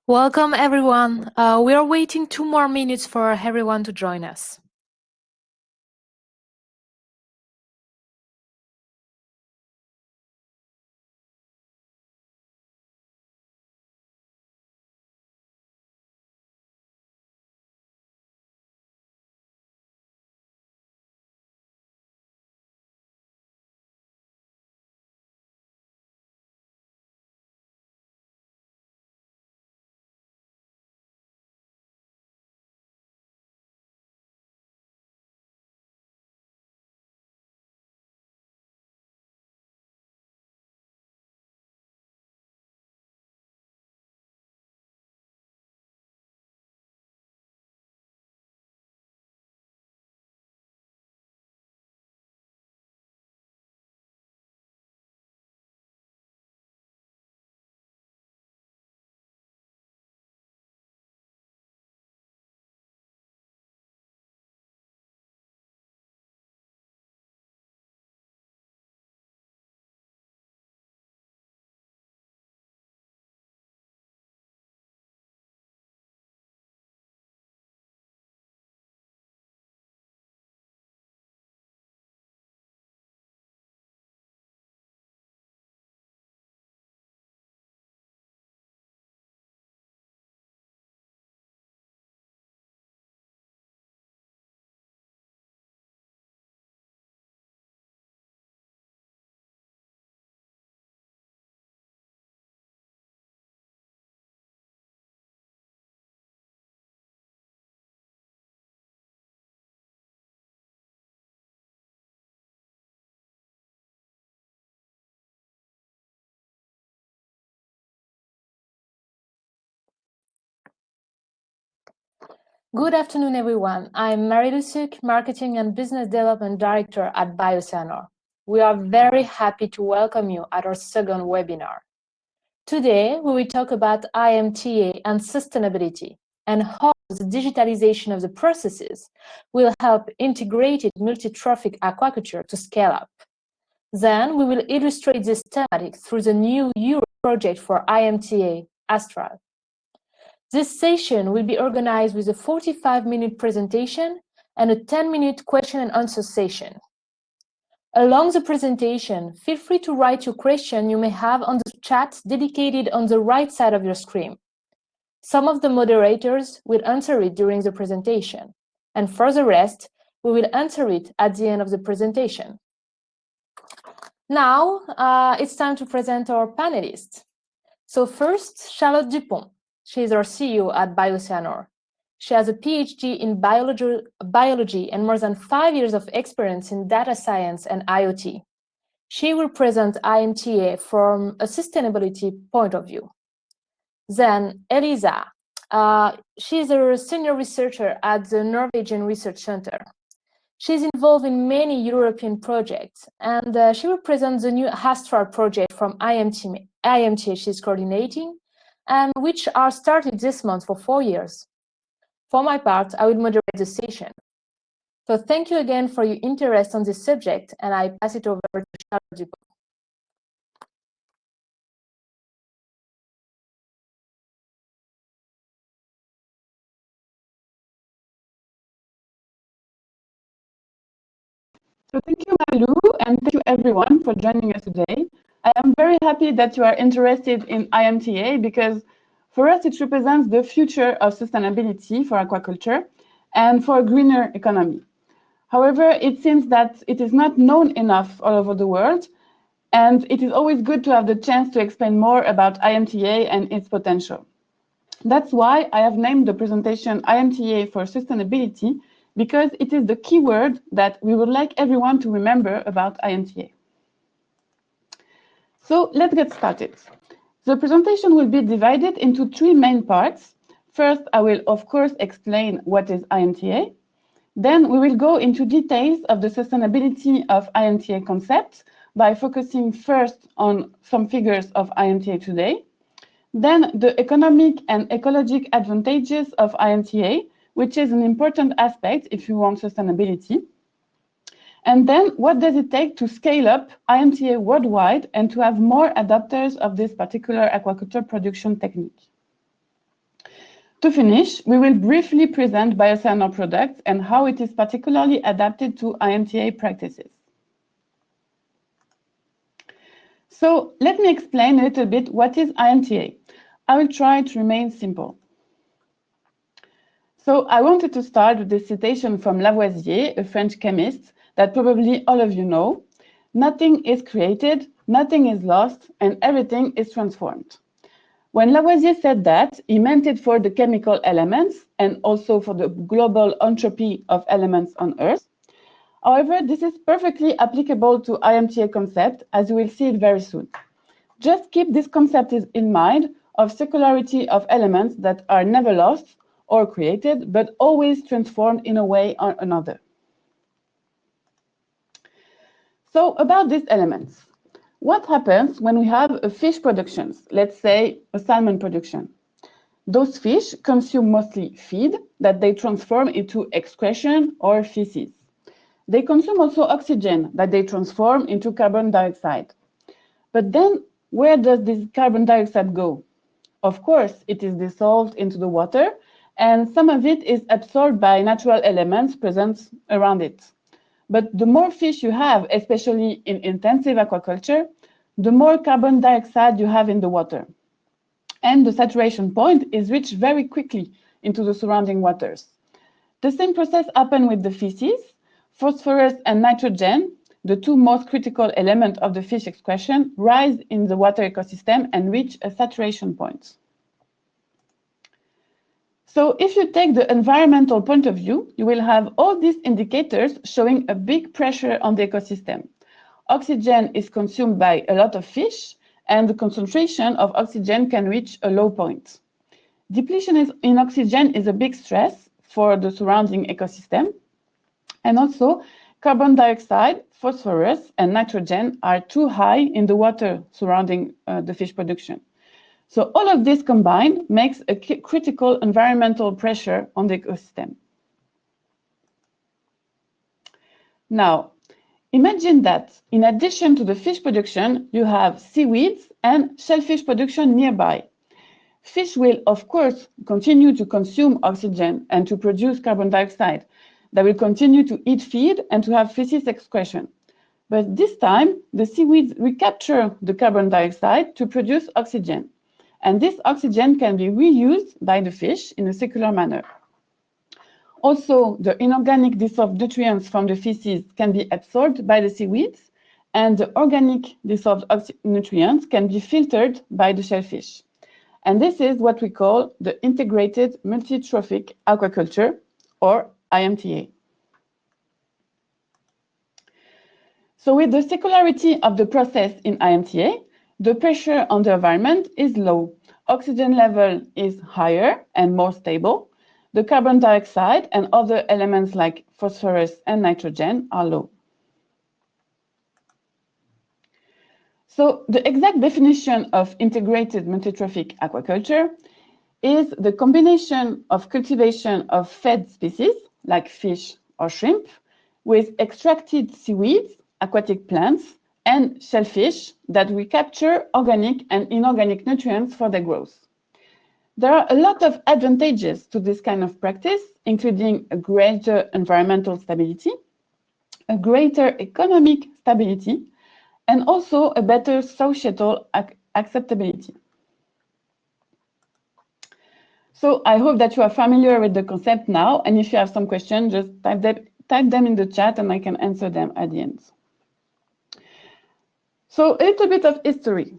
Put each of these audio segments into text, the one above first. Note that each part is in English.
Welcome, everyone. We are waiting 2 more minutes for everyone to join us. Good afternoon, everyone. I'm Marie Suk, Marketing and Business Development Director at Bioceanor. We are very happy to welcome you at our second webinar. Today, we will talk about IMTA and sustainability and how the digitalization of the processes will help integrated multi-trophic aquaculture to scale up. Then, we will illustrate this thematic through the new Euro project for IMTA, Astral. This session will be organized with a 45-minute presentation and a 10-minute question and answer session. Along the presentation, feel free to write your question you may have on the chat dedicated on the right side of your screen. Some of the moderators will answer it during the presentation, and for the rest, we will answer it at the end of the presentation. Now, it's time to present our panelists. So first, Charlotte Dupont. She is our CEO at Bioceanor. She has a PhD in biology and more than 5 years of experience in data science and IoT. She will present IMTA from a sustainability point of view. Then Elisa. She is a senior researcher at the Norwegian Research Center. She's involved in many European projects, and she will present the new Astral project from IMTA she's coordinating, and which are started this month for 4 years. For my part, I will moderate the session. So thank you again for your interest on this subject, and I pass it over to Charlotte Dupont. So thank you, Malu, and thank you everyone for joining us today. I am very happy that you are interested in IMTA because for us it represents the future of sustainability for aquaculture and for a greener economy. However, it seems that it is not known enough all over the world, and it is always good to have the chance to explain more about IMTA and its potential. That's why I have named the presentation IMTA for Sustainability, because it is the key word that we would like everyone to remember about IMTA. So let's get started. The presentation will be divided into 3 main parts. First, I will of course explain what is IMTA. Then we will go into details of the sustainability of IMTA concept by focusing first on some figures of IMTA today. Then the economic and ecologic advantages of IMTA, which is an important aspect if you want sustainability. And then what does it take to scale up IMTA worldwide and to have more adopters of this particular aquaculture production technique? To finish, we will briefly present Biocyano products and how it is particularly adapted to IMTA practices. So let me explain a little bit what is IMTA. I will try to remain simple. So I wanted to start with the citation from Lavoisier, a French chemist that probably all of you know. Nothing is created, nothing is lost, and everything is transformed. When Lavoisier said that, he meant it for the chemical elements and also for the global entropy of elements on Earth. However, this is perfectly applicable to IMTA concept, as you will see it very soon. Just keep this concept in mind of circularity of elements that are never lost or created, but always transformed in a way or another. So about these elements, what happens when we have a fish production, let's say a salmon production? Those fish consume mostly feed that they transform into excretion or feces. They consume also oxygen that they transform into carbon dioxide. But then where does this carbon dioxide go? Of course, it is dissolved into the water, and some of it is absorbed by natural elements present around it. But the more fish you have, especially in intensive aquaculture, the more carbon dioxide you have in the water. And the saturation point is reached very quickly into the surrounding waters. The same process happens with the feces. Phosphorus and nitrogen, the two most critical elements of the fish excretion, rise in the water ecosystem and reach a saturation point. So if you take the environmental point of view, you will have all these indicators showing a big pressure on the ecosystem. Oxygen is consumed by a lot of fish, and the concentration of oxygen can reach a low point. Depletion in oxygen is a big stress for the surrounding ecosystem. And also, carbon dioxide, phosphorus, and nitrogen are too high in the water surrounding the fish production. So all of this combined makes a critical environmental pressure on the ecosystem. Now, imagine that in addition to the fish production, you have seaweeds and shellfish production nearby. Fish will, of course, continue to consume oxygen and to produce carbon dioxide. They will continue to eat feed and to have feces excretion. But this time, the seaweeds recapture the carbon dioxide to produce oxygen. And this oxygen can be reused by the fish in a circular manner. Also, the inorganic dissolved nutrients from the feces can be absorbed by the seaweeds, and the organic dissolved nutrients can be filtered by the shellfish. And this is what we call the integrated multi-trophic aquaculture, or IMTA. So with the circularity of the process in IMTA, the pressure on the environment is low. Oxygen level is higher and more stable. The carbon dioxide and other elements like phosphorus and nitrogen are low. So the exact definition of integrated multi-trophic aquaculture is the combination of cultivation of fed species, like fish or shrimp, with extracted seaweeds, aquatic plants, and shellfish that recapture organic and inorganic nutrients for their growth. There are a lot of advantages to this kind of practice, including a greater environmental stability, a greater economic stability, and also a better societal acceptability. So I hope that you are familiar with the concept now, and if you have some questions, just type them in the chat and I can answer them at the end. So a little bit of history.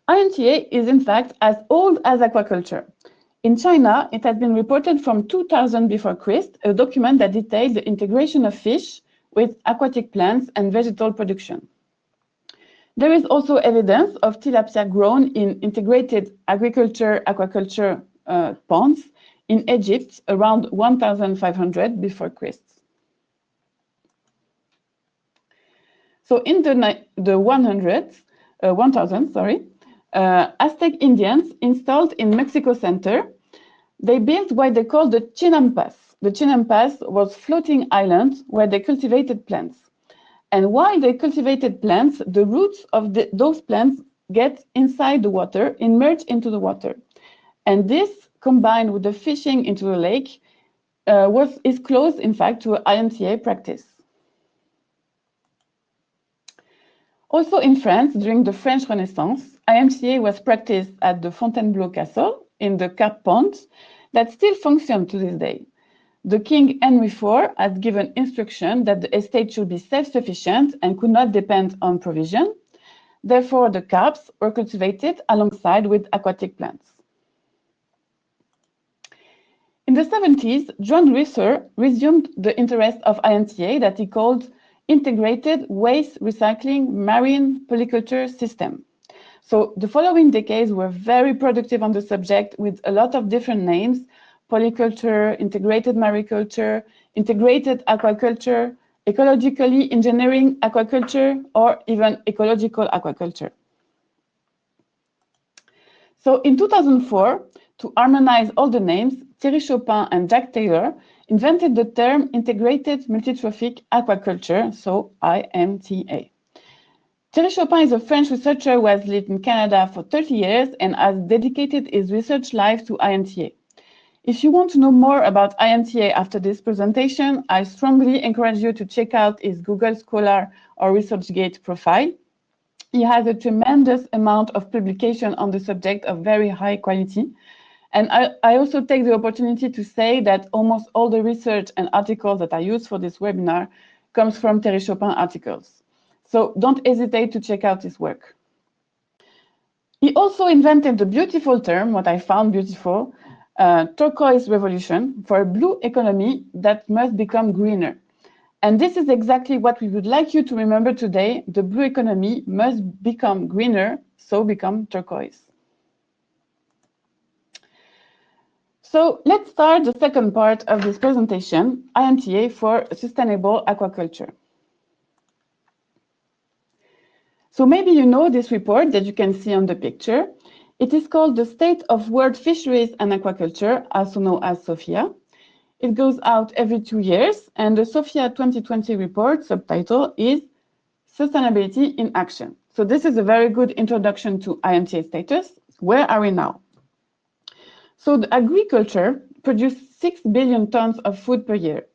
IMTA is in fact as old as aquaculture. In China, it has been reported from 2000 before Christ, a document that detailed the integration of fish with aquatic plants and vegetal production. There is also evidence of tilapia grown in integrated aquaculture ponds in Egypt around 1500 before Christ. So in the 1000s, Aztec Indians installed in Mexico Center, they built what they called the Chinampas. The Chinampas was floating islands where they cultivated plants. And while they cultivated plants, the roots of those plants get inside the water, immerged into the water. And this combined with the fishing into the lake is close, in fact, to IMTA practice. Also in France, during the French Renaissance, IMTA was practiced at the Fontainebleau Castle in the Carp Pond that still functions to this day. The King Henry IV has given instruction that the estate should be self-sufficient and could not depend on provision. Therefore, the carps were cultivated alongside with aquatic plants. In the 70s, John Reeser resumed the interest of IMTA that he called Integrated Waste Recycling Marine Polyculture System. So the following decades were very productive on the subject with a lot of different names: polyculture, integrated mariculture, integrated aquaculture, ecologically engineering aquaculture, or even ecological aquaculture. So in 2004, to harmonize all the names, Thierry Chopin and Jacques Taylor invented the term integrated multitrophic aquaculture, so IMTA. Thierry Chopin is a French researcher who has lived in Canada for 30 years and has dedicated his research life to IMTA. If you want to know more about IMTA after this presentation, I strongly encourage you to check out his Google Scholar or ResearchGate profile. He has a tremendous amount of publication on the subject of very high quality. And I also take the opportunity to say that almost all the research and articles that I use for this webinar comes from Thierry Chopin articles. So don't hesitate to check out his work. He also invented the beautiful term, what I found beautiful, turquoise revolution, for a blue economy that must become greener. And this is exactly what we would like you to remember today. The blue economy must become greener, so become turquoise. So let's start the second part of this presentation, IMTA for sustainable aquaculture. So maybe you know this report that you can see on the picture. It is called the State of World Fisheries and Aquaculture, also known as SOFIA. It goes out every 2 years, and the SOFIA 2020 report subtitle is Sustainability in Action. So this is a very good introduction to IMTA status. Where are we now? So the agriculture produces 6 billion tons of food per year.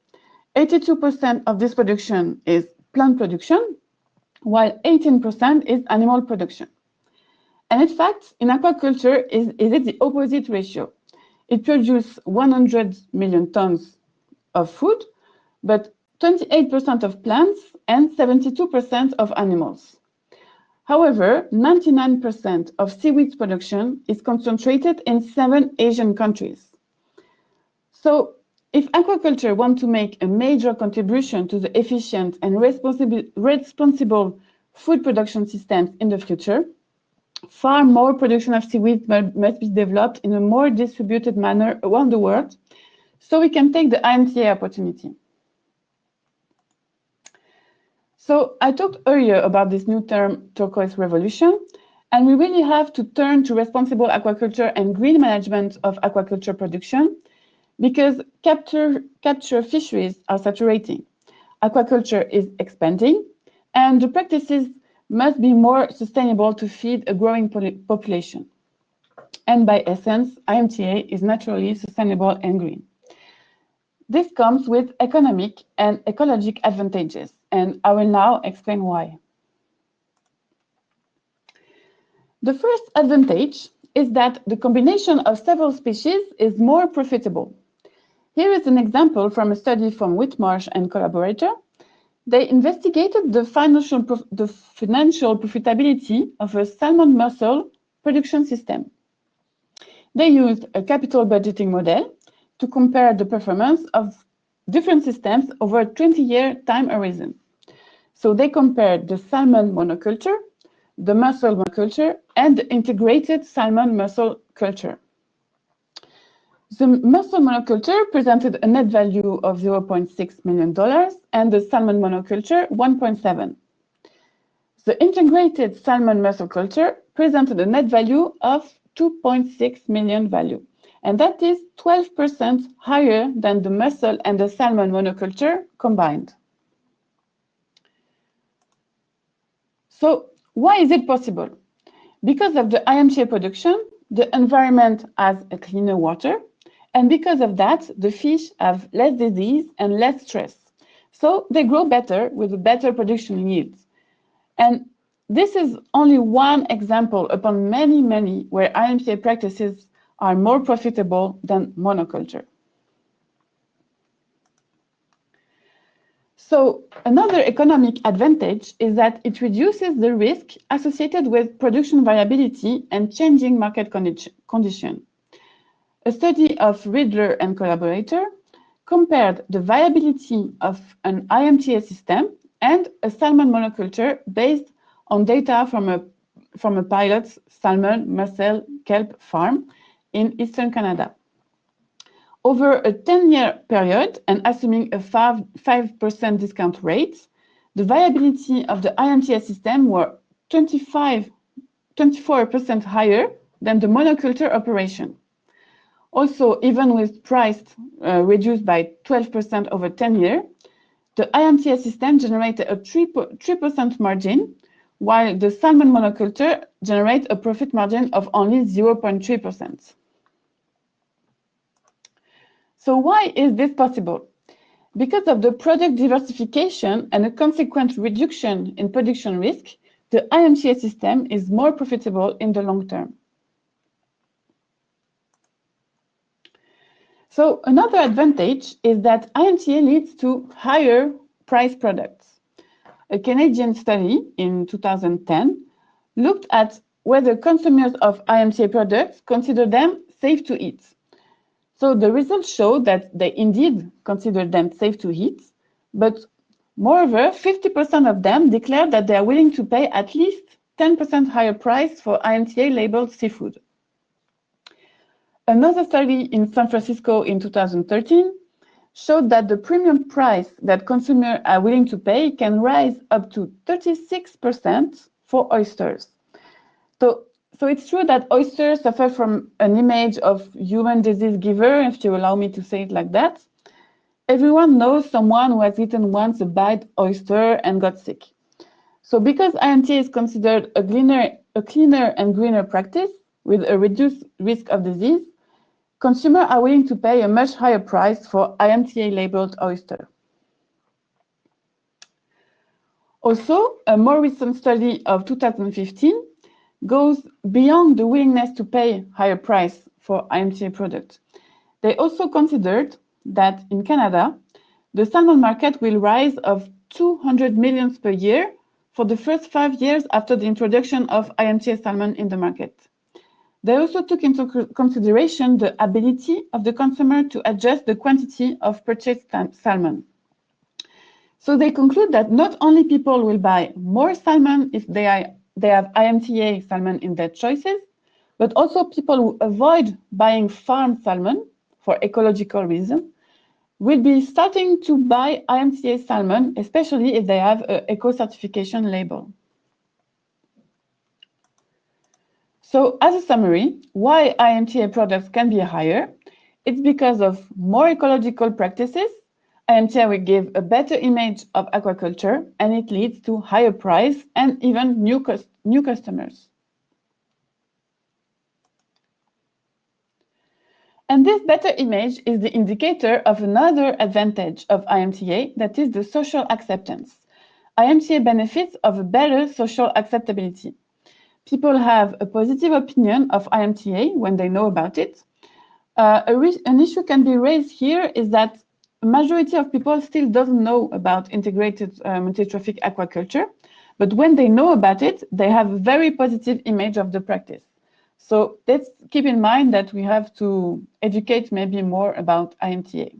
82% of this production is plant production, while 18% is animal production. And in fact, in aquaculture, is it the opposite ratio? It produces 100 million tons of food, but 28% of plants and 72% of animals. However, 99% of seaweed production is concentrated in 7 Asian countries. So, if aquaculture wants to make a major contribution to the efficient and responsible food production systems in the future, far more production of seaweed must be developed in a more distributed manner around the world, so we can take the IMTA opportunity. So I talked earlier about this new term, turquoise revolution, and we really have to turn to responsible aquaculture and green management of aquaculture production, because capture fisheries are saturating. Aquaculture is expanding, and the practices must be more sustainable to feed a growing population. And by essence, IMTA is naturally sustainable and green. This comes with economic and ecologic advantages, and I will now explain why. The first advantage is that the combination of several species is more profitable. Here is an example from a study from Whitmarsh and collaborator. They investigated the financial profitability of a salmon mussel production system. They used a capital budgeting model to compare the performance of different systems over a 20-year time horizon. So they compared the salmon monoculture, the mussel monoculture, and the integrated salmon mussel culture. The mussel monoculture presented a net value of $0.6 million and the salmon monoculture 1.7. The integrated salmon mussel culture presented a net value of 2.6 million value, and that is 12% higher than the mussel and the salmon monoculture combined. So why is it possible? Because of the IMTA production, the environment has a cleaner water, and because of that, the fish have less disease and less stress. So they grow better with a better production yield. And this is only one example upon many, many where IMTA practices are more profitable than monoculture. So another economic advantage is that it reduces the risk associated with production variability and changing market conditions. A study of Riedler and collaborator compared the viability of an IMTA system and a salmon monoculture based on data from a pilot's salmon mussel kelp farm in eastern Canada. Over a 10-year period, and assuming a 5% discount rate, the viability of the IMTA system were 24% higher than the monoculture operation. Also, even with price reduced by 12% over 10 years, the IMTA system generated a 3% margin, while the salmon monoculture generates a profit margin of only 0.3%. So why is this possible? Because of the product diversification and a consequent reduction in production risk, the IMTA system is more profitable in the long term. So another advantage is that IMTA leads to higher price products. A Canadian study in 2010 looked at whether consumers of IMTA products consider them safe to eat. So the results show that they indeed consider them safe to eat, but moreover, 50% of them declare that they are willing to pay at least 10% higher price for IMTA labeled seafood. Another study in San Francisco in 2013 showed that the premium price that consumers are willing to pay can rise up to 36% for oysters. So it's true that oysters suffer from an image of human disease giver, if you allow me to say it like that. Everyone knows someone who has eaten once a bad oyster and got sick. So because IMTA is considered a cleaner and greener practice with a reduced risk of disease, consumers are willing to pay a much higher price for IMTA-labeled oyster. Also, a more recent study of 2015 goes beyond the willingness to pay higher price for IMTA products. They also considered that in Canada, the salmon market will rise of 200 million per year for the first 5 years after the introduction of IMTA salmon in the market. They also took into consideration the ability of the consumer to adjust the quantity of purchased salmon. So they conclude that not only people will buy more salmon if they have IMTA salmon in their choices, but also people who avoid buying farm salmon for ecological reasons will be starting to buy IMTA salmon, especially if they have an eco-certification label. So as a summary, why IMTA products can be higher? It's because of more ecological practices. IMTA will give a better image of aquaculture, and it leads to higher price and even new customers. And this better image is the indicator of another advantage of IMTA, that is the social acceptance. IMTA benefits of a better social acceptability. People have a positive opinion of IMTA when they know about it. An issue can be raised here is that a majority of people still doesn't know about integrated multitrophic aquaculture, but when they know about it, they have a very positive image of the practice. So let's keep in mind that we have to educate maybe more about IMTA.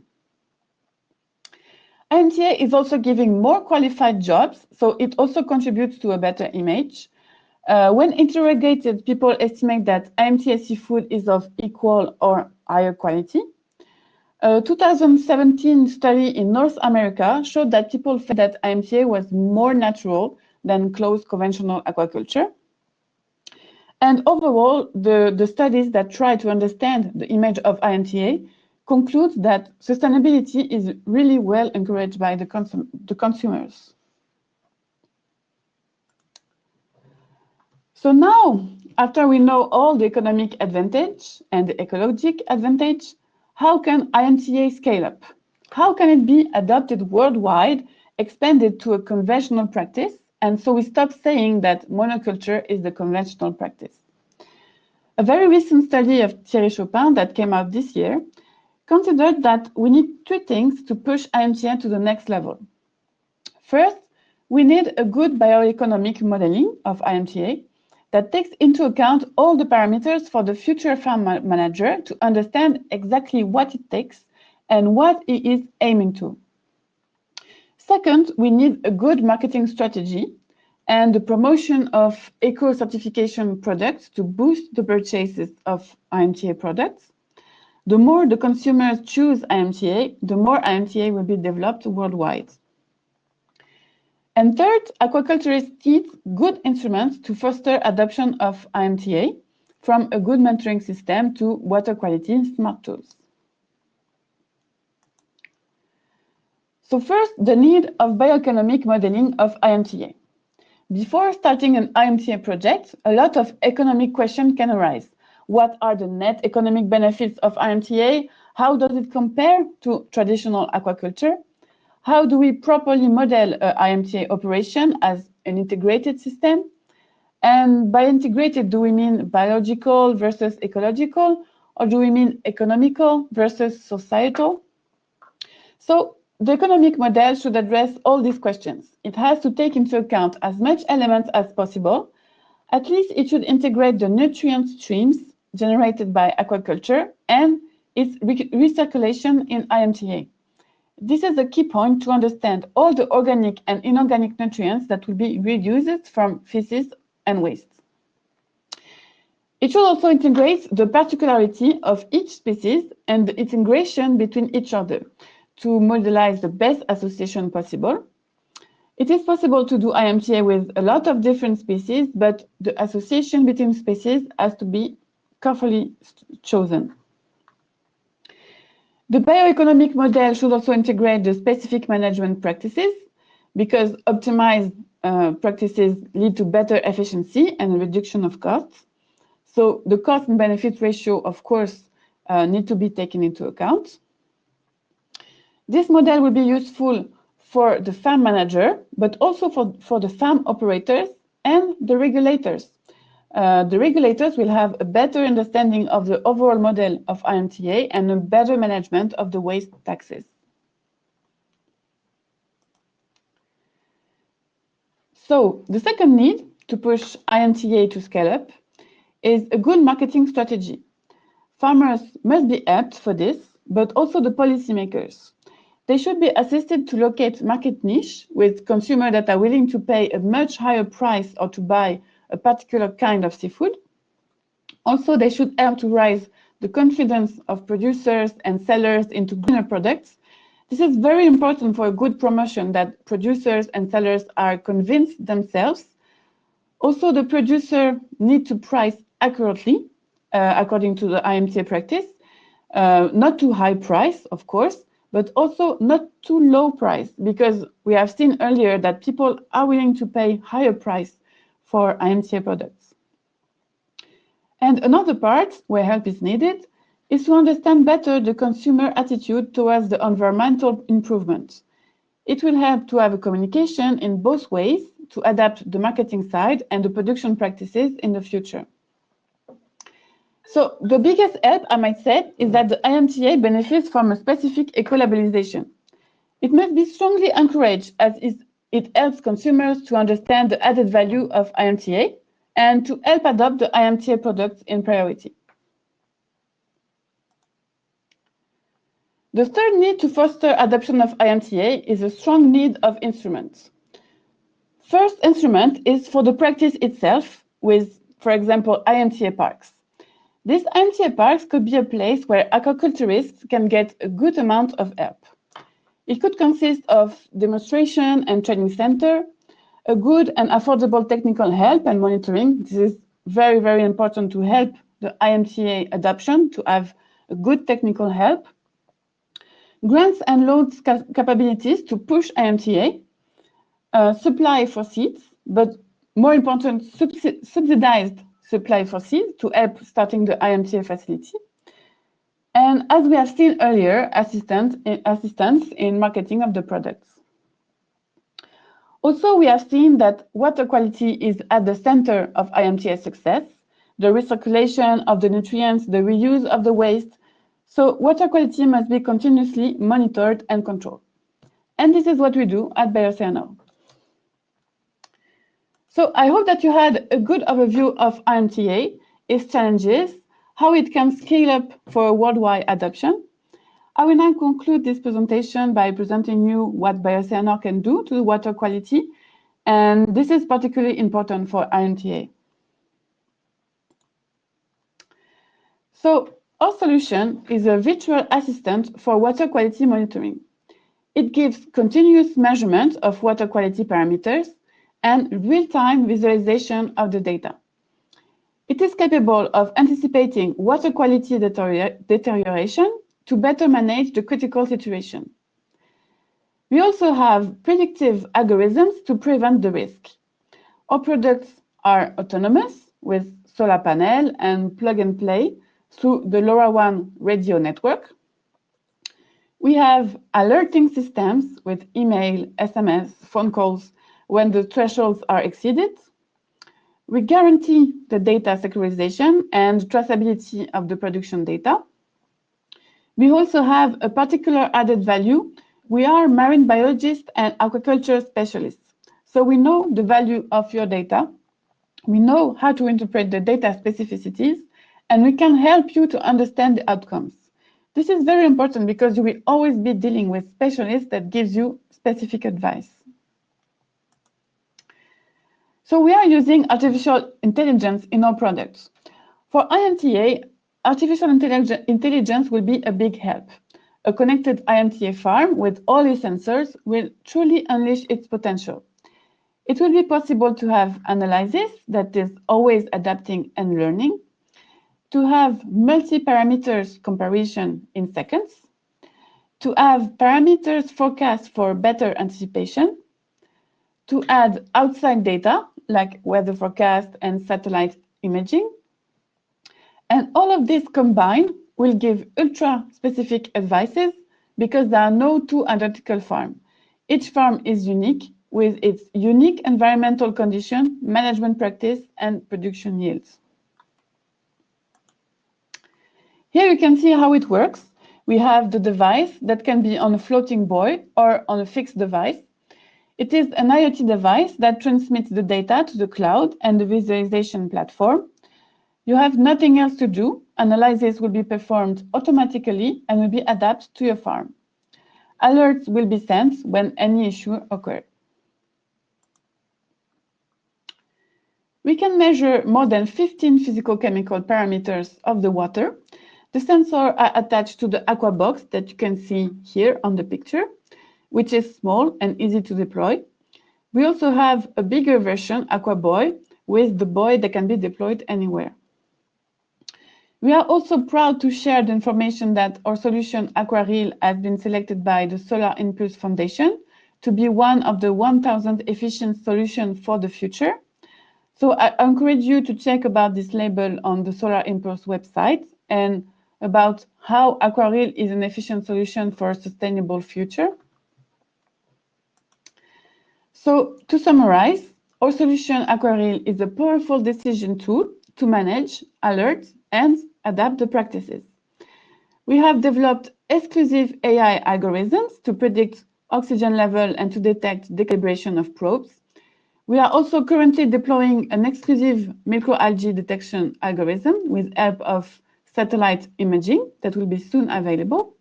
IMTA is also giving more qualified jobs, so it also contributes to a better image. When interrogated, people estimate that IMTA seafood is of equal or higher quality. A 2017 study in North America showed that people felt that IMTA was more natural than closed conventional aquaculture. And overall, the studies that try to understand the image of IMTA conclude that sustainability is really well encouraged by the consumers. So now, after we know all the economic advantage and the ecologic advantage, how can IMTA scale up? How can it be adopted worldwide, expanded to a conventional practice, and so we stop saying that monoculture is the conventional practice? A very recent study of Thierry Chopin that came out this year considered that we need three things to push IMTA to the next level. First, we need a good bioeconomic modeling of IMTA that takes into account all the parameters for the future farm manager to understand exactly what it takes and what he is aiming to. Second, we need a good marketing strategy and the promotion of eco-certification products to boost the purchases of IMTA products. The more the consumers choose IMTA, the more IMTA will be developed worldwide. And third, aquaculturists need good instruments to foster adoption of IMTA, from a good mentoring system to water quality smart tools. So first, the need of bioeconomic modeling of IMTA. Before starting an IMTA project, a lot of economic questions can arise. What are the net economic benefits of IMTA? How does it compare to traditional aquaculture? How do we properly model IMTA operation as an integrated system? And by integrated, do we mean biological versus ecological, or do we mean economical versus societal? So the economic model should address all these questions. It has to take into account as much elements as possible. At least it should integrate the nutrient streams generated by aquaculture and its recirculation in IMTA. This is a key point to understand all the organic and inorganic nutrients that will be reused from feces and waste. It should also integrate the particularity of each species and the integration between each other to modelize the best association possible. It is possible to do IMTA with a lot of different species, but the association between species has to be carefully chosen. The bioeconomic model should also integrate the specific management practices, because optimized practices lead to better efficiency and reduction of costs. So the cost and benefit ratio, of course, need to be taken into account. This model will be useful for the farm manager, but also for the farm operators and the regulators. The regulators will have a better understanding of the overall model of IMTA and a better management of the waste taxes. So the second need to push IMTA to scale up is a good marketing strategy. Farmers must be helped for this, but also the policymakers. They should be assisted to locate market niche with consumers that are willing to pay a much higher price or to buy a particular kind of seafood. Also, they should help to raise the confidence of producers and sellers into greener products. This is very important for a good promotion, that producers and sellers are convinced themselves. Also, the producer needs to price accurately, according to the IMTA practice, not too high price, of course, but also not too low price, because we have seen earlier that people are willing to pay higher price for IMTA products. And another part where help is needed is to understand better the consumer attitude towards the environmental improvement. It will help to have a communication in both ways to adapt the marketing side and the production practices in the future. So the biggest help, I might say, is that the IMTA benefits from a specific eco-labelization. It must be strongly encouraged, as it helps consumers to understand the added value of IMTA and to help adopt the IMTA products in priority. The third need to foster adoption of IMTA is a strong need of instruments. First instrument is for the practice itself with, for example, IMTA parks. These IMTA parks could be a place where aquaculturists can get a good amount of help. It could consist of demonstration and training center, a good and affordable technical help and monitoring. This is very, very important to help the IMTA adoption, to have a good technical help. Grants and loans capabilities to push IMTA, supply for seeds, but more important, subsidized supply for seeds to help starting the IMTA facility. And as we have seen earlier, assistance in marketing of the products. Also, we have seen that water quality is at the center of IMTA success, the recirculation of the nutrients, the reuse of the waste. So water quality must be continuously monitored and controlled. And this is what we do at Bioceanol. So I hope that you had a good overview of IMTA, its challenges, how it can scale up for worldwide adoption. I will now conclude this presentation by presenting you what Bioceanol can do to water quality, and this is particularly important for IMTA. So our solution is a virtual assistant for water quality monitoring. It gives continuous measurement of water quality parameters and real-time visualization of the data. It is capable of anticipating water quality deterioration to better manage the critical situation. We also have predictive algorithms to prevent the risk. Our products are autonomous with solar panel and plug and play through the LoRaWAN radio network. We have alerting systems with email, SMS, phone calls when the thresholds are exceeded. We guarantee the data securization and traceability of the production data. We also have a particular added value. We are marine biologists and aquaculture specialists. So we know the value of your data. We know how to interpret the data specificities, and we can help you to understand the outcomes. This is very important because you will always be dealing with specialists that gives you specific advice. So we are using artificial intelligence in our products. For IMTA, artificial intelligence will be a big help. A connected IMTA farm with all its sensors will truly unleash its potential. It will be possible to have analysis that is always adapting and learning, to have multi-parameters comparison in seconds, to have parameters forecast for better anticipation, to add outside data like weather forecast and satellite imaging. And all of this combined will give ultra-specific advices because there are no two identical farms. Each farm is unique with its unique environmental condition, management practice, and production yields. Here you can see how it works. We have the device that can be on a floating buoy or on a fixed device. It is an IoT device that transmits the data to the cloud and the visualization platform. You have nothing else to do. Analysis will be performed automatically and will be adapted to your farm. Alerts will be sent when any issue occurs. We can measure more than 15 physical-chemical parameters of the water. The sensors are attached to the aqua box that you can see here on the picture, which is small and easy to deploy. We also have a bigger version, Aqua Buoy, with the buoy that can be deployed anywhere. We are also proud to share the information that our solution, AquaReel, has been selected by the Solar Impulse Foundation to be one of the 1,000 efficient solutions for the future. So I encourage you to check about this label on the Solar Impulse website and about how AquaReel is an efficient solution for a sustainable future. So to summarize, our solution AquaReel is a powerful decision tool to manage, alert, and adapt the practices. We have developed exclusive AI algorithms to predict oxygen level and to detect decalibration of probes. We are also currently deploying an exclusive microalgae detection algorithm with help of satellite imaging that will be soon available.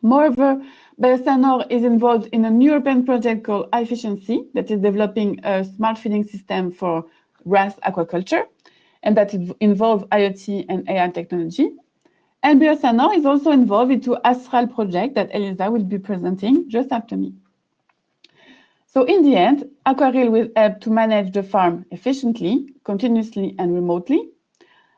Moreover, Bioceanol is involved in an European project called iEfficiency that is developing a smart feeding system for RAS aquaculture, and that involves IoT and AI technology. And Bioceanol is also involved into Astral project that Elisa will be presenting just after me. So in the end, AquaReel will help to manage the farm efficiently, continuously, and remotely.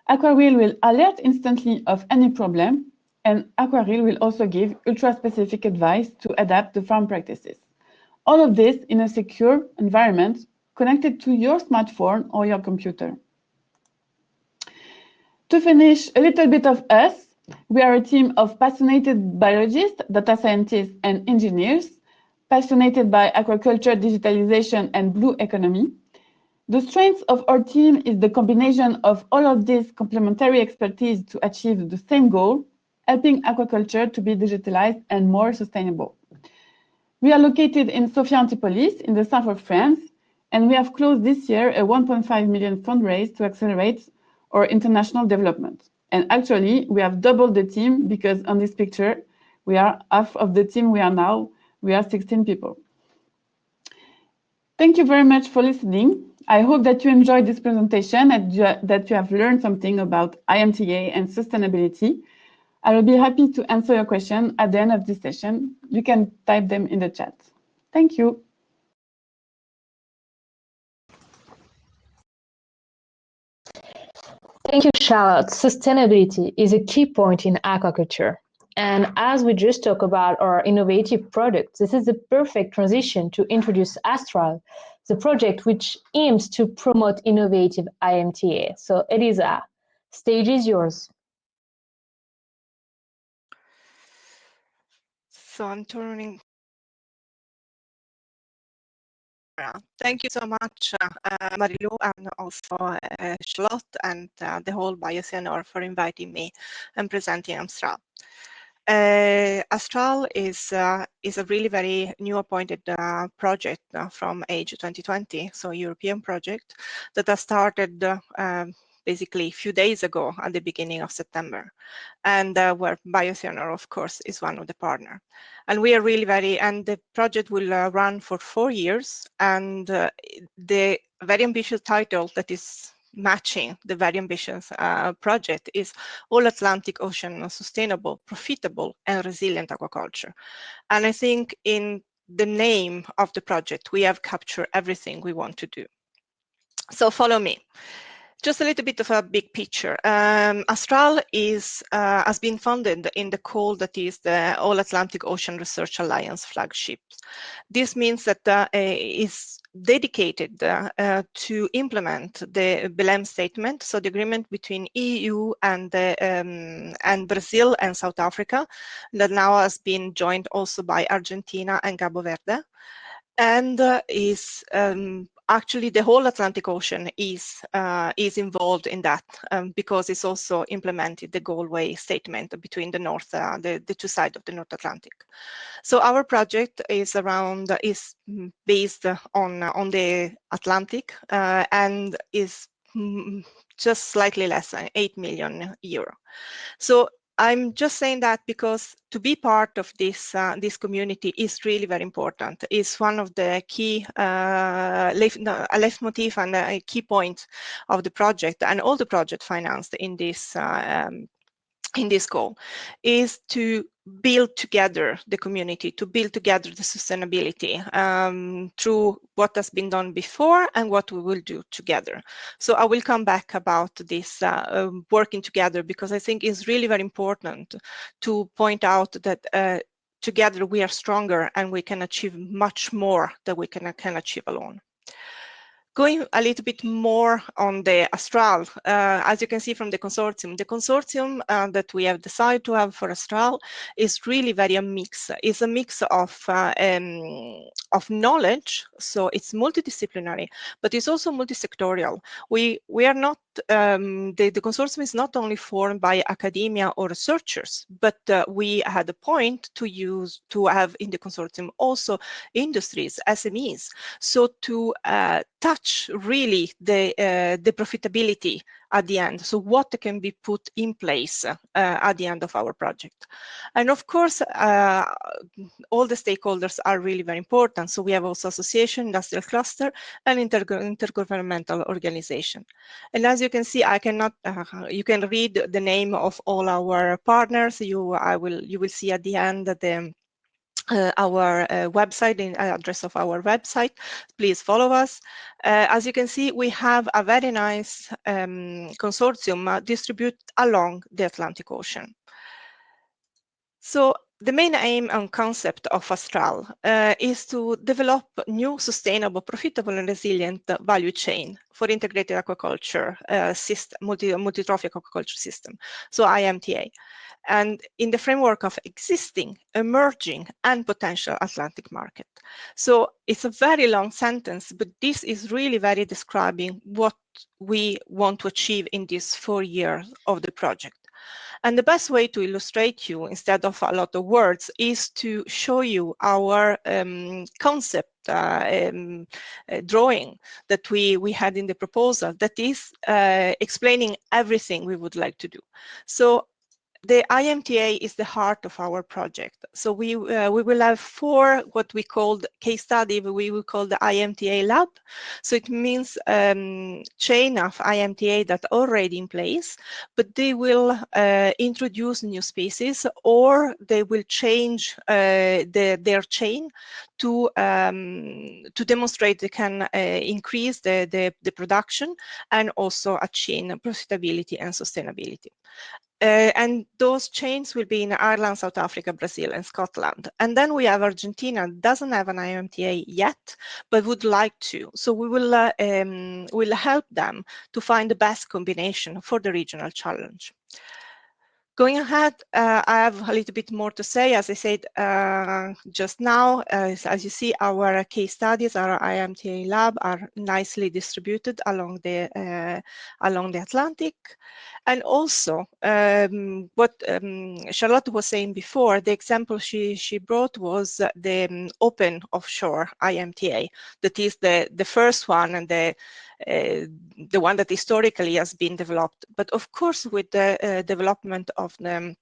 AquaReel will alert instantly of any problem, and AquaReel will also give ultra-specific advice to adapt the farm practices. All of this in a secure environment connected to your smartphone or your computer. To finish, a little bit of us. We are a team of passionate biologists, data scientists, and engineers, passionate by aquaculture, digitalization, and blue economy. The strength of our team is the combination of all of this complementary expertise to achieve the same goal, helping aquaculture to be digitalized and more sustainable. We are located in Sophia Antipolis in the south of France, and we have closed this year a 1.5 million fundraise to accelerate our international development. And actually, we have doubled the team because on this picture, we are half of the team we are now. We are 16 people. Thank you very much for listening. I hope that you enjoyed this presentation and that you have learned something about IMTA and sustainability. I will be happy to answer your question at the end of this session. You can type them in the chat. Thank you. Thank you, Charlotte. Sustainability is a key point in aquaculture. And as we just talked about our innovative products, this is the perfect transition to introduce Astral, the project which aims to promote innovative IMTA. So, Elisa, stage is yours. So I'm turning. Thank you so much, Marilu, and also Charlotte and the whole Biocenor for inviting me and presenting Astral. Astral is a really very new appointed project from age 2020, so European project that has started basically a few days ago at the beginning of September, and where Biocenor, of course, is one of the partners. And we are really and the project will run for 4 years, and the very ambitious title that is matching the very ambitious project is All Atlantic Ocean Sustainable, Profitable and Resilient Aquaculture. And I think in the name of the project, we have captured everything we want to do. So follow me. Just a little bit of a big picture. Astral has been funded in the call that is the All Atlantic Ocean Research Alliance flagship. This means that is dedicated to implement the Belém statement, so the agreement between EU and Brazil and South Africa, that now has been joined also by Argentina and Cabo Verde, and is actually the whole Atlantic Ocean is involved in that because it's also implemented the Galway statement between the north, the two sides of the North Atlantic. So our project is based on the Atlantic and is just slightly less than 8 million euro. So I'm just saying that because to be part of this community is really very important. It's one of the key leitmotif and a key point of the project, and all the project financed in this goal is to build together the community, to build together the sustainability through what has been done before and what we will do together. So I will come back about this working together, because I think it's really very important to point out that together we are stronger and we can achieve much more than we can achieve alone. Going a little bit more on the Astral, as you can see from the consortium that we have decided to have for Astral is really very a mix. It's a mix of knowledge, so it's multidisciplinary, but it's also multisectorial. We are not, the consortium is not only formed by academia or researchers, but we had a point to have in the consortium also industries, SMEs, so to touch really the profitability at the end. So what can be put in place at the end of our project. And of course, all the stakeholders are really very important. So we have also association, industrial cluster, and intergovernmental organization. And as you can see, I cannot, you can read the name of all our partners. You will see at the end that our website, the address of our website. Please follow us. As you can see, we have a very nice consortium distributed along the Atlantic Ocean. So The main aim and concept of Astral is to develop new, sustainable, profitable, and resilient value chain for integrated aquaculture system, multi-trophic aquaculture system, so IMTA, and in the framework of existing, emerging, and potential Atlantic market. So it's a very long sentence, but this is really very describing what we want to achieve in these 4 years of the project. And the best way to illustrate you, instead of a lot of words, is to show you our concept drawing that we had in the proposal that is explaining everything we would like to do. So the IMTA is the heart of our project. So we will have 4 what we called case study, we will call the IMTA lab. So it means chain of IMTA that already in place, but they will introduce new species, or they will change their chain to demonstrate they can increase the production and also achieve profitability and sustainability. And those chains will be in Ireland, South Africa, Brazil, and Scotland. And then we have Argentina, doesn't have an IMTA yet, but would like to. So we will help them to find the best combination for the regional challenge. Going ahead, I have a little bit more to say. As I said just now, as you see, our case studies, our IMTA lab are nicely distributed along the Atlantic. And also, what Charlotte was saying before, the example she brought was the open offshore IMTA. That is the first one and the one that historically has been developed. But of course, with the development of the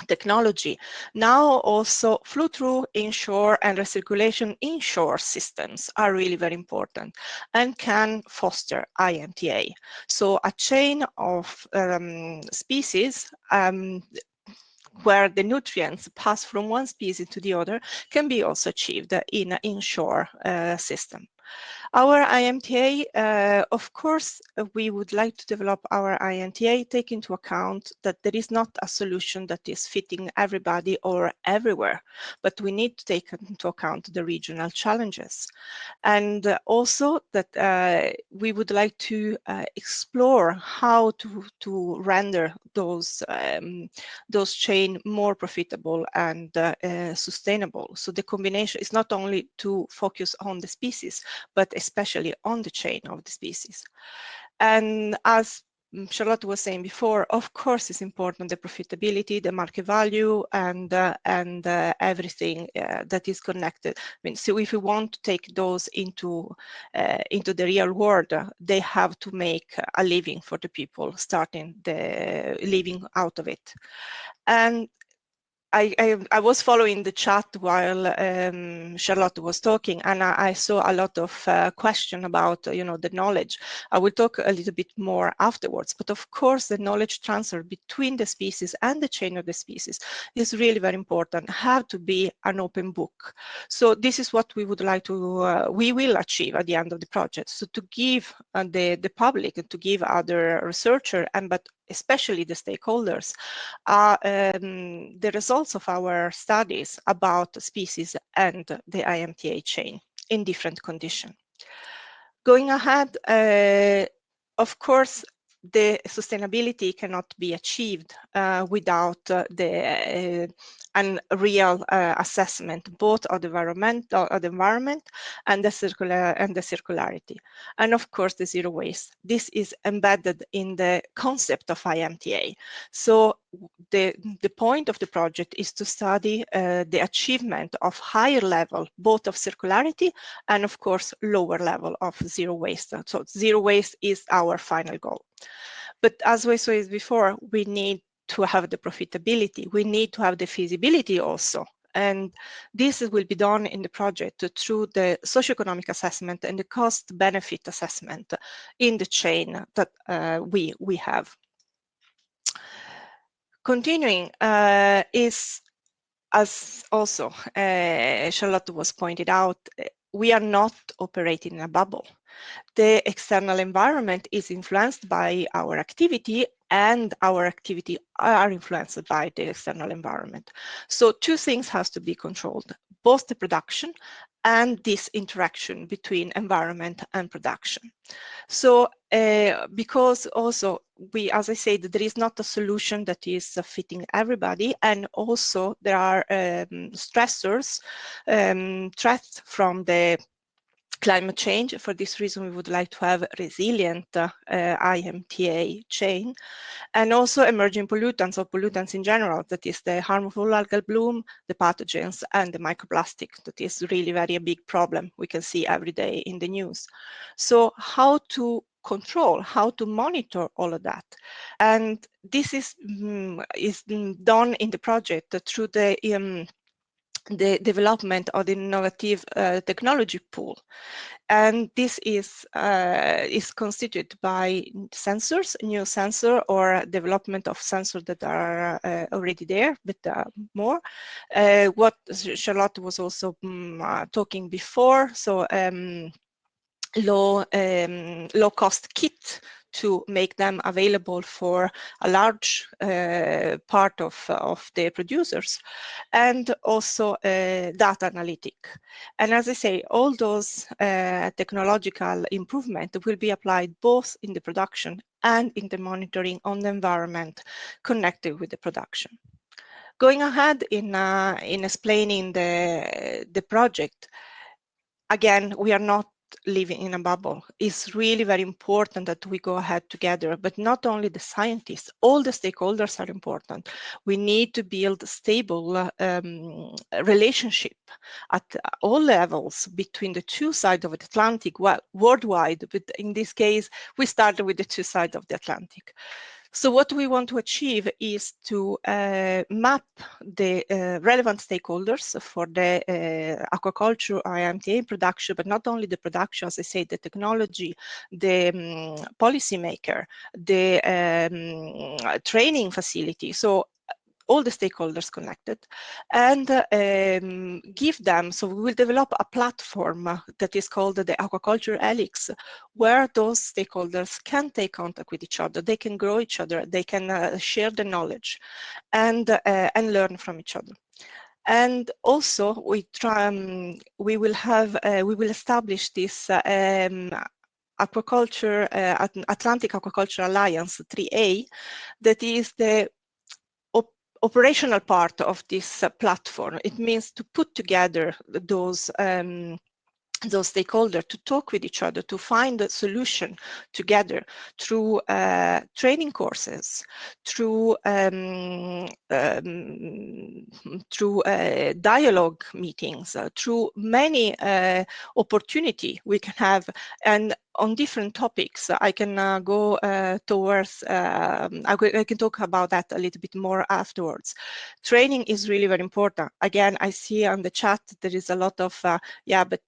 technology, now also flow-through inshore and recirculation inshore systems are really very important and can foster IMTA. So a chain of species where the nutrients pass from one species to the other can be also achieved in an inshore system. Our IMTA, of course, we would like to develop our IMTA, take into account that there is not a solution that is fitting everybody or everywhere, but we need to take into account the regional challenges. And also that we would like to explore how to render those chain more profitable and sustainable. So the combination is not only to focus on the species, but especially on the chain of the species. And as Charlotte was saying before, of course, it's important the profitability, the market value, and everything that is connected. I mean, so if we want to take those into the real world, they have to make a living for the people starting the living out of it. And I was following the chat while Charlotte was talking, and I saw a lot of question about the knowledge. I will talk a little bit more afterwards, but of course the knowledge transfer between the species and the chain of the species is really very important. Have to be an open book. So this is what we would like to we will achieve at the end of the project. So to give the public and to give other researchers but especially the stakeholders, the results of our studies about species and the IMTA chain in different conditions. Going ahead, of course, the sustainability cannot be achieved without the real assessment, both of the environment and the circularity, and of course the zero waste. This is embedded in the concept of IMTA. So the point of the project is to study the achievement of higher level, both of circularity and of course lower level of zero waste. So zero waste is our final goal. But as we said before, we need to have the profitability. We need to have the feasibility also. And this will be done in the project through the socioeconomic assessment and the cost-benefit assessment in the chain that we have. Continuing is, as also Charlotte was pointed out, we are not operating in a bubble. The external environment is influenced by our activity, and our activity are influenced by the external environment. So two things has to be controlled, both the production and this interaction between environment and production. So because also as I said, there is not a solution that is fitting everybody, and also there are stressors, threats from the climate change. For this reason, we would like to have a resilient IMTA chain, and also emerging pollutants or pollutants in general, that is the harmful algal bloom, the pathogens, and the microplastic. That is really very a big problem we can see every day in the news. So how to control, how to monitor all of that? And this is done in the project through the development of the innovative technology pool. And this is constituted by sensors, new sensor, or development of sensors that are already there, but more. What Charlotte was also talking before, so low cost kit to make them available for a large part of the producers, and also data analytic. And as I say, all those technological improvements will be applied both in the production and in the monitoring on the environment connected with the production. Going ahead in explaining the project, again, we are not living in a bubble. It's really very important that we go ahead together, but not only the scientists, all the stakeholders are important. We need to build a stable relationship at all levels between the two sides of the Atlantic, well, worldwide, but in this case, we started with the two sides of the Atlantic. So what we want to achieve is to map the relevant stakeholders for the aquaculture IMTA production, but not only the production, as I say, the technology, the policymaker, the training facility. So all the stakeholders connected, and give them, so we will develop a platform that is called the Aquaculture Helix, where those stakeholders can take contact with each other, they can grow each other, they can share the knowledge and learn from each other. And also we will establish this aquaculture Atlantic Aquaculture Alliance 3A, that is the operational part of this platform. It means to put together those stakeholders to talk with each other, to find a solution together through training courses, through dialogue meetings, through many opportunity we can have, and on different topics. I can go towards, I can talk about that a little bit more afterwards. Training is really very important. Again, I see on the chat there is a lot of, yeah, but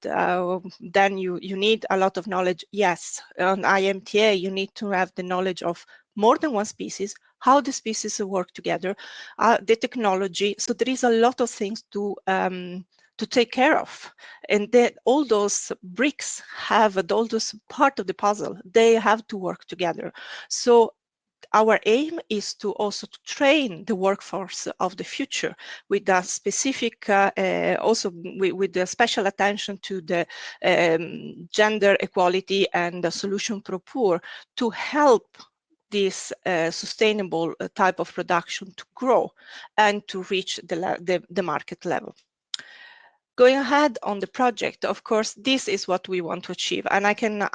then you need a lot of knowledge. Yes, on IMTA, you need to have the knowledge of more than one species, how the species work together, the technology. So there is a lot of things to take care of, and that all those bricks have, all those part of the puzzle, they have to work together. So our aim is to also to train the workforce of the future with a specific, also with the special attention to the gender equality and the solution pro poor, to help this sustainable type of production to grow and to reach the market level. Going ahead on the project, of course, this is what we want to achieve, and I can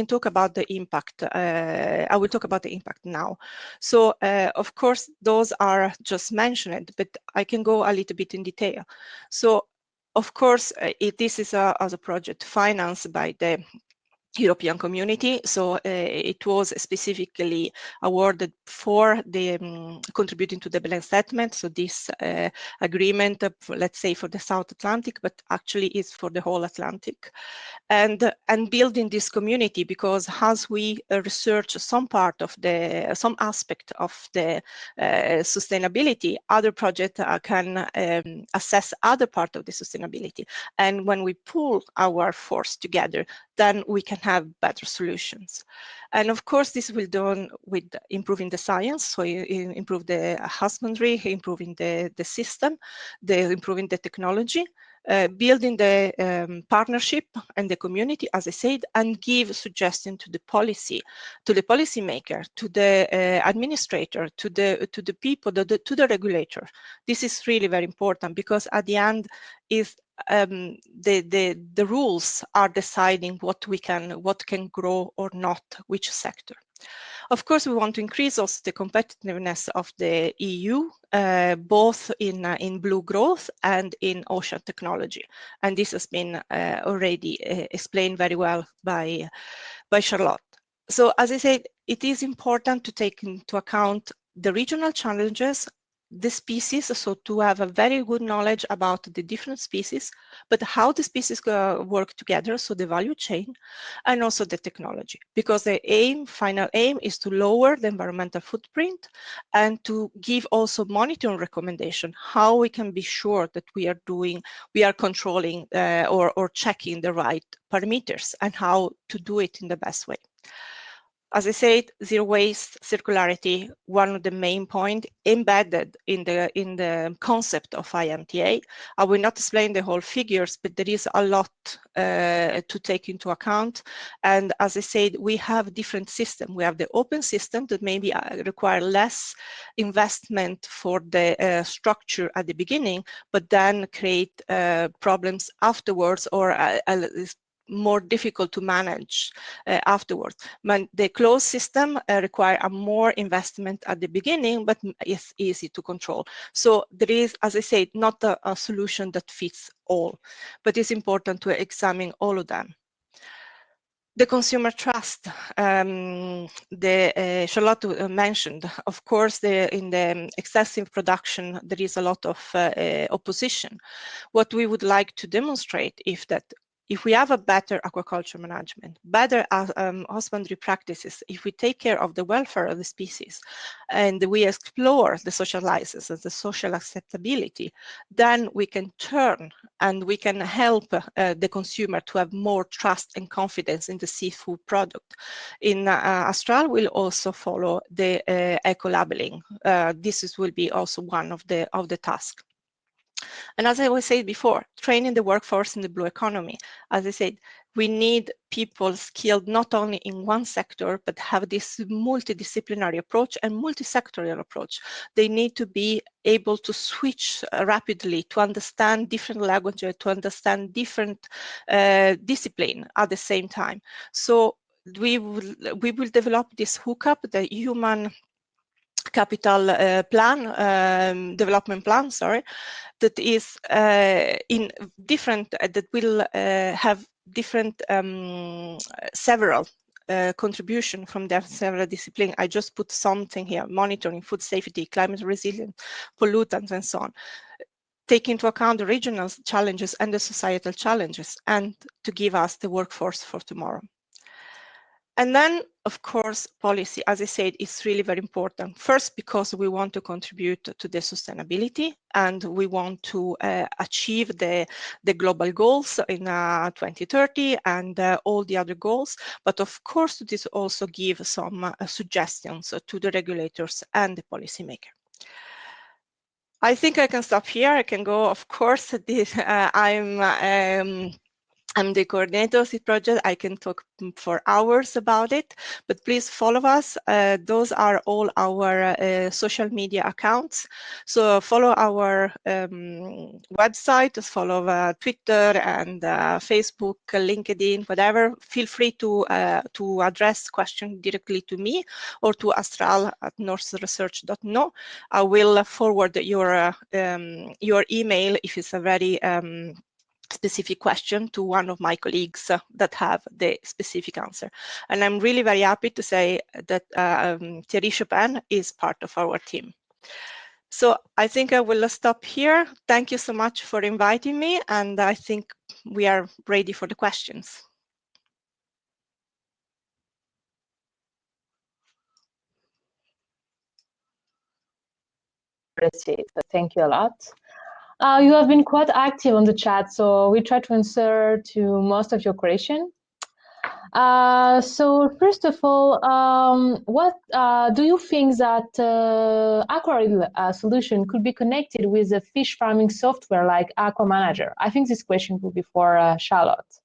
talk about the impact. I will talk about the impact now. So, of course, those are just mentioned, but I can go a little bit in detail. So, of course, this is as a project financed by the European Community, so it was specifically awarded for the contributing to the blend settlement. So this agreement, let's say for the South Atlantic, but actually is for the whole Atlantic, and building this community, because as we research some aspect of the sustainability, other projects can assess other part of the sustainability, and when we pull our force together, then we can have better solutions. And of course, this will be done with improving the science, so improve the husbandry, improving the system, improving the technology, building the partnership and the community, as I said, and give suggestion to the policymaker, to the administrator, to the people, to the regulator. This is really very important, because at the end is the rules are deciding what can grow or not, which sector. Of course, we want to increase also the competitiveness of the EU, both in blue growth and in ocean technology. And this has been already explained very well by Charlotte. So as I said, it is important to take into account the regional challenges, the species, so to have a very good knowledge about the different species, but how the species work together, so the value chain, and also the technology, because the final aim is to lower the environmental footprint and to give also monitoring recommendation, how we can be sure that we are controlling or checking the right parameters, and how to do it in the best way. As I said, zero waste, circularity, one of the main points embedded in the concept of IMTA. I will not explain the whole figures, but there is a lot to take into account. And as I said, we have different systems. We have the open system that maybe require less investment for the structure at the beginning, but then create problems afterwards, or more difficult to manage afterwards. The closed system require a more investment at the beginning, but it's easy to control. So there is, as I said, not a solution that fits all, but it's important to examine all of them. The consumer trust, Charlotte mentioned, of course, in the excessive production, there is a lot of opposition. What we would like to demonstrate is that if we have a better aquaculture management, better husbandry practices, if we take care of the welfare of the species, and we explore the social licenses, the social acceptability, then we can turn and we can help the consumer to have more trust and confidence in the seafood product. In Austral, we'll also follow the eco-labeling. This will be also one of the tasks. And as I was saying before, training the workforce in the blue economy. As I said, we need people skilled not only in one sector, but have this multidisciplinary approach and multi-sectorial approach. They need to be able to switch rapidly, to understand different languages, to understand different discipline at the same time. So we will develop this hookup, the human capital development plan, sorry, that is in different, that will have different several contribution from their several disciplines. I just put something here: monitoring, food safety, climate resilience, pollutants, and so on. Take into account the regional challenges and the societal challenges, and to give us the workforce for tomorrow. And then, of course, policy, as I said, is really very important. First, because we want to contribute to the sustainability, and we want to achieve the global goals in 2030 and all the other goals. But of course, this also gives some suggestions to the regulators and the policymaker. I think I can stop here. I can go, of course, I'm the coordinator of the project. I can talk for hours about it, but please follow us. Those are all our social media accounts. So follow our website, follow Twitter and Facebook, LinkedIn, whatever. Feel free to address questions directly to me or to astral@northresearch.no. I will forward your email if it's a very specific question to one of my colleagues that have the specific answer. And I'm really very happy to say that Thierry Chopin is part of our team. So I think I will stop here. Thank you so much for inviting me, and I think we are ready for the questions. Thank you a lot. You have been quite active on the chat, so we try to answer to most of your questions. So first of all, what do you think that Aquarel solution could be connected with a fish farming software like Aqua Manager? I think this question would be for Charlotte.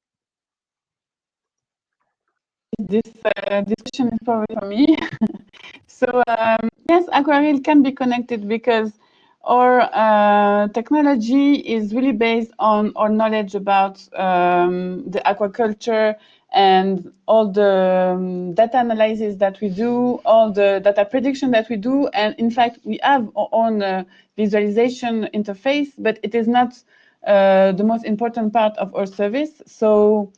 This question is probably for me. So yes, Aquarel can be connected because our technology is really based on our knowledge about the aquaculture and all the data analysis that we do, all the data prediction that we do. And in fact, we have our own visualization interface, but it is not the most important part of our service. So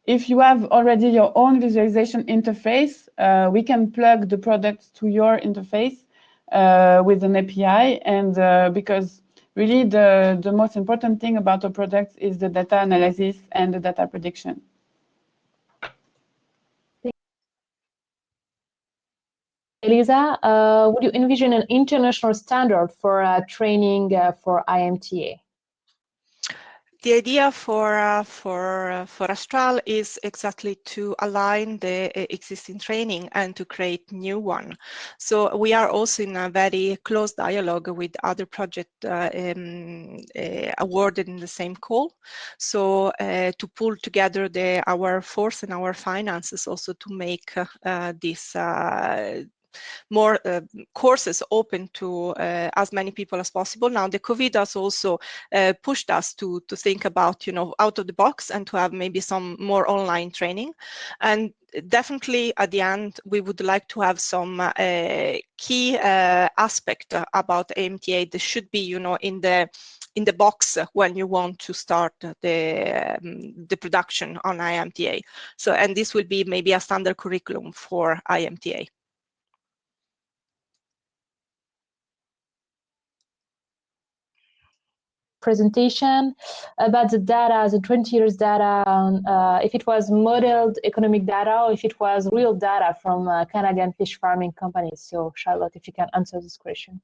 if you have already your own visualization interface, we can plug the products to your interface with an API. And because really the most important thing about our products is the data analysis and the data prediction. Elisa, would you envision an international standard for training for IMTA? The idea for Astral is exactly to align the existing training and to create new one. So we are also in a very close dialogue with other projects awarded in the same call. So to pull together our force and our finances also to make this more courses open to as many people as possible. Now, the COVID has also pushed us to think about, out of the box and to have maybe some more online training. And definitely at the end, we would like to have some key aspect about IMTA that should be, in the box when you want to start the production on IMTA. So, and this will be maybe a standard curriculum for IMTA. Presentation about the data, the 20 years data, if it was modeled economic data or if it was real data from Canadian fish farming companies. So Charlotte, if you can answer this question.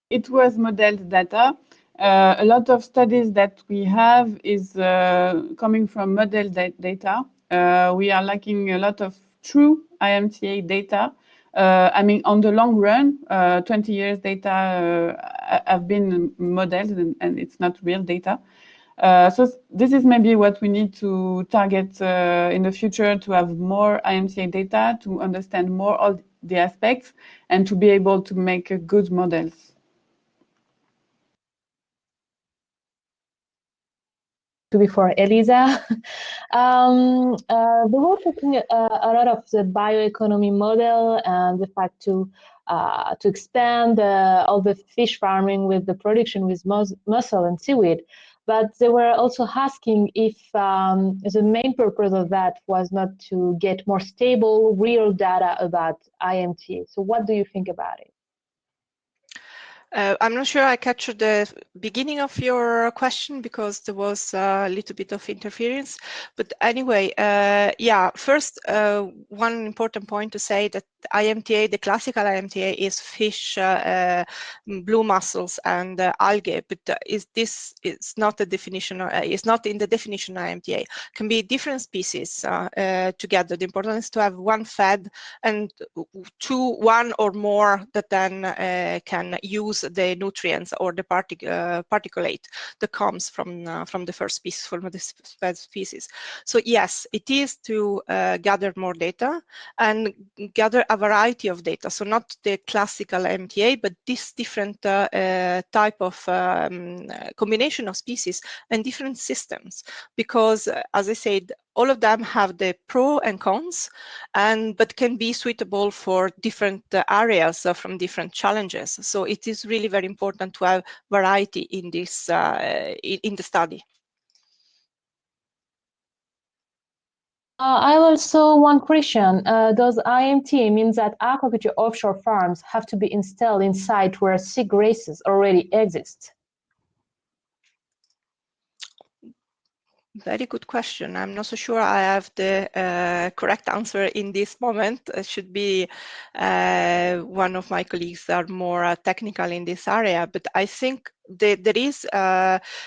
It was modeled data. A lot of studies that we have is coming from modeled data. We are lacking a lot of true IMTA data. I mean, on the long run, 20 years data have been modeled and it's not real data. So this is maybe what we need to target in the future, to have more IMTA data, to understand more all the aspects and to be able to make good models. Before Elisa. We were talking a lot of the bioeconomy model and the fact to expand all the fish farming with the production with mussel and seaweed. But they were also asking if the main purpose of that was not to get more stable, real data about IMTA. So what do you think about it? I'm not sure I captured the beginning of your question because there was a little bit of interference. But anyway, yeah, first, one important point to say that IMTA, the classical IMTA, is fish, blue mussels, and algae. But this is not the definition? It's not in the definition of IMTA. It can be different species together. The important is to have one fed and one or more that then can use the nutrients or the particulate that comes from the first species, from the fed species. So yes, it is to gather more data and gather a variety of data. So not the classical MTA, but this different type of combination of species and different systems. Because as I said, all of them have the pros and cons, but can be suitable for different areas from different challenges. So it is really very important to have variety in this in the study. I also one question. Does IMTA mean that aquaculture offshore farms have to be installed in sites where sea grasses already exist? Very good question. I'm not so sure I have the correct answer in this moment. It should be one of my colleagues that are more technical in this area. But I think there is,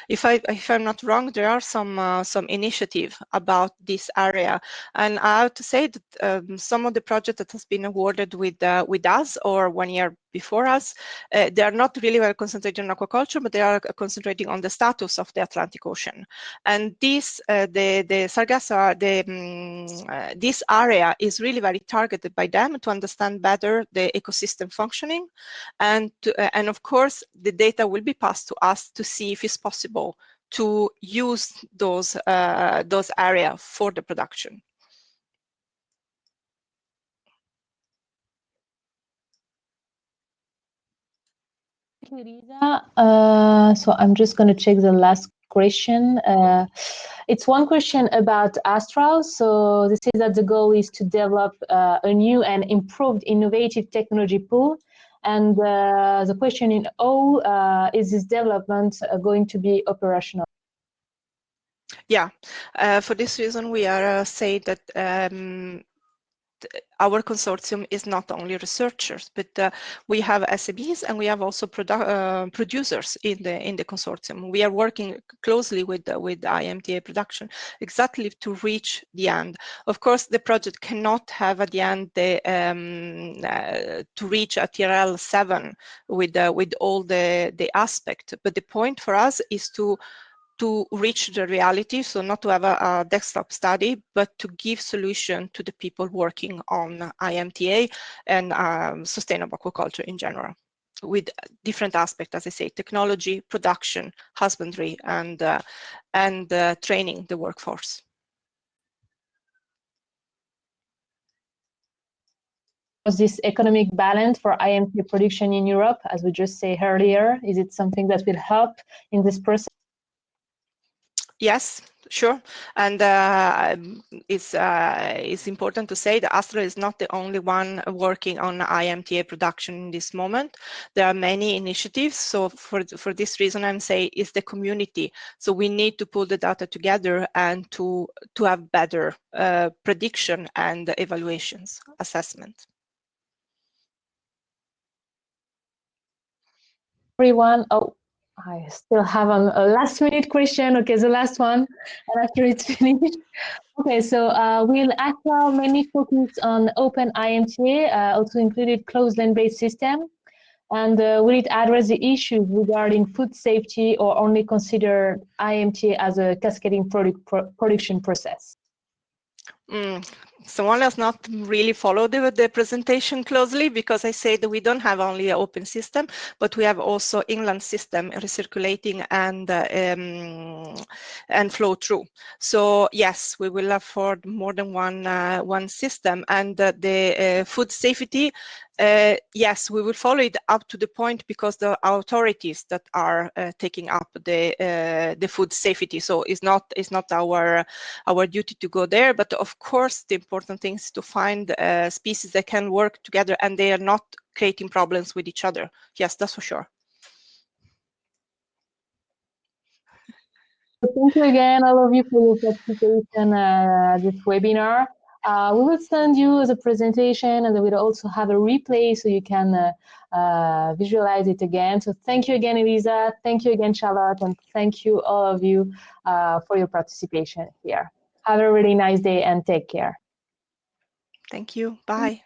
if I'm not wrong, there are some initiative about this area, and I have to say that some of the projects that has been awarded with us or 1 year before us, they are not really well concentrated on aquaculture, but they are concentrating on the status of the Atlantic Ocean. And this, the Sargasso, this area is really very targeted by them to understand better the ecosystem functioning, and of course the data will be passed to us to see if it's possible to use those areas for the production. So I'm just going to check the last question. It's one question about Astral. So this is that the goal is to develop a new and improved innovative technology pool. And the question in O, is this development going to be operational? Yeah, for this reason we are saying that our consortium is not only researchers, but we have SMEs and we have also producers in the consortium. We are working closely with IMTA production exactly to reach the end. Of course, the project cannot have at the end to reach a TRL 7 with all the aspect. But the point for us is to reach the reality, so not to have a desktop study, but to give solution to the people working on IMTA and sustainable aquaculture in general, with different aspects, as I say, technology, production, husbandry, and training the workforce. This economic balance for IMTA production in Europe, as we just said earlier, is it something that will help in this process? Yes, sure. And it's important to say that Astra is not the only one working on IMTA production in this moment. There are many initiatives. So for this reason, I'm saying it's the community. So we need to pull the data together and to have better prediction and evaluations, assessment. Everyone, oh, I still have a last minute question. Okay, the last one, and after it's finished. Okay, so will Aqua mainly focus on open IMTA, also included closed land-based system? And will it address the issues regarding food safety or only consider IMTA as a cascading production process? Someone has not really followed the presentation closely, because I say that we don't have only an open system, but we have also inland system recirculating and flow through. So yes, we will afford more than one system, and the food safety. Yes, we will follow it up to the point, because the authorities that are taking up the food safety. So it's not our duty to go there, but of course the important thing is to find species that can work together and they are not creating problems with each other. Yes, that's for sure. Thank you again, all of you, for your participation at this webinar. We will send you the presentation, and we will also have a replay so you can visualize it again. So thank you again, Elisa. Thank you again, Charlotte, and thank you all of you for your participation here. Have a really nice day and take care. Thank you. Bye.